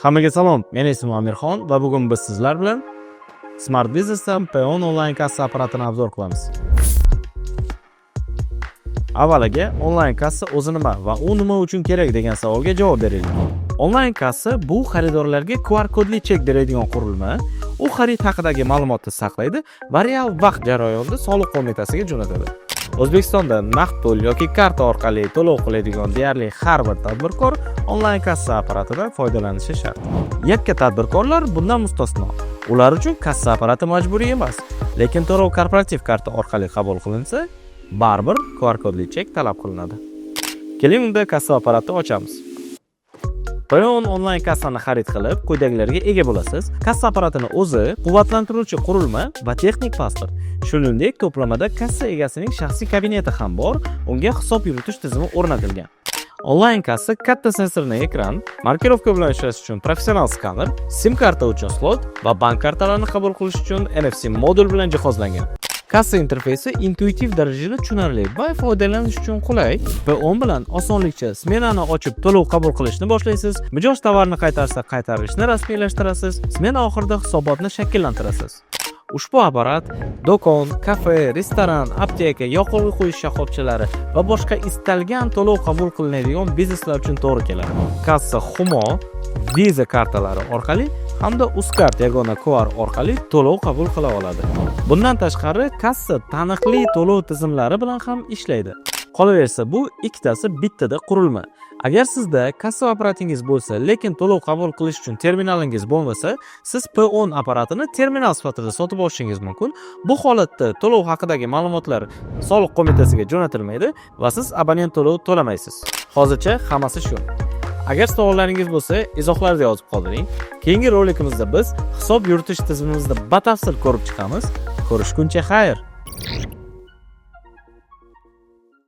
Hammaga salom, men ismim Amirxon va bugun biz sizlar bilan Smart Business'dan P10 onlayn kassa apparatini obzor qilamiz. Avvaliga onlayn kassa o'zi nima va u nima uchun kerak degan savolga javob beraylik. Onlayn kassa bu xaridorlarga QR kodli chek beradigan qurilma. U xarid haqidagi ma'lumotni saqlaydi va real vaqt jarayonida soliq qo'mitasiga jo'natadi. O'zbekistonda naqd pul yoki karta orqali to'lov qiladigan deyarli har bir tadbirkor onlayn kassa apparatidan foydalanishi shart. Yakka tadbirkorlar bundan mustasno. Ular uchun kassa apparati majburiy emas, lekin to'lov korporativ karta orqali qabul qilinsa, baribir QR kodli chek talab qilinadi. Keling unda kassa apparatini ochamiz. P10 onlayn kassani xarid qilib, quyidagilarga ega bo'lasiz. Kassa apparatini o'zi, quvvatlantiruvchi qurilma va texnik pasport. Shuningdek, to'plamada kassa egasining shaxsiy kabineti ham bor, unga hisob yuritish tizimi o'rnatilgan. Onlayn kassa katta sensorli ekran, markirovka bilan ishlash uchun professional skaner, SIM karta uchun slot va bank kartalarini qabul qilish uchun NFC modul bilan jihozlangan. Kassa interfeysi intuitiv darajada tushunarli va foydalanish uchun qulay. P10 bilan osonlikcha smenani ochib to'lov qabul qilishni boshlaysiz. Mijoz tovarni qaytarsa qaytarishni rasmiylashtirasiz. Smena oxirida hisobotni shakllantirasiz. Ushbu apparat do'kon, kafe, restoran, apteka, yoqilg'i quyish shoxobchalari va boshqa istalgan to'lov qabul qilinadigan bizneslar uchun to'g'ri keladi. Kassa Humo, Visa kartalari orqali hamda Uzkart yagona QR orqali to'lov qabul qila oladi. Bundan tashqari kassa taniqli to'lov tizimlari bilan ham ishlaydi. Qolaversa, bu ikkitasi bittada qurilma. Agar sizda kassa apparatingiz bo'lsa, lekin to'lov qabul qilish uchun terminalingiz bo'lmasa, siz P10 apparatini terminal sifatida sotib olishingiz mumkin. Bu holatda to'lov haqidagi ma'lumotlar soliq qo'mitasiga jo'natilmaydi va siz abonent to'lov to'lamaysiz. Hozircha hammasi shu. Agar savollaringiz bo'lsa, izohlarda yozib qoldiring. Keyingi rolikimizda biz hisob yuritish tizimimizni batafsil ko'rib chiqamiz. Ko'rishguncha xayr.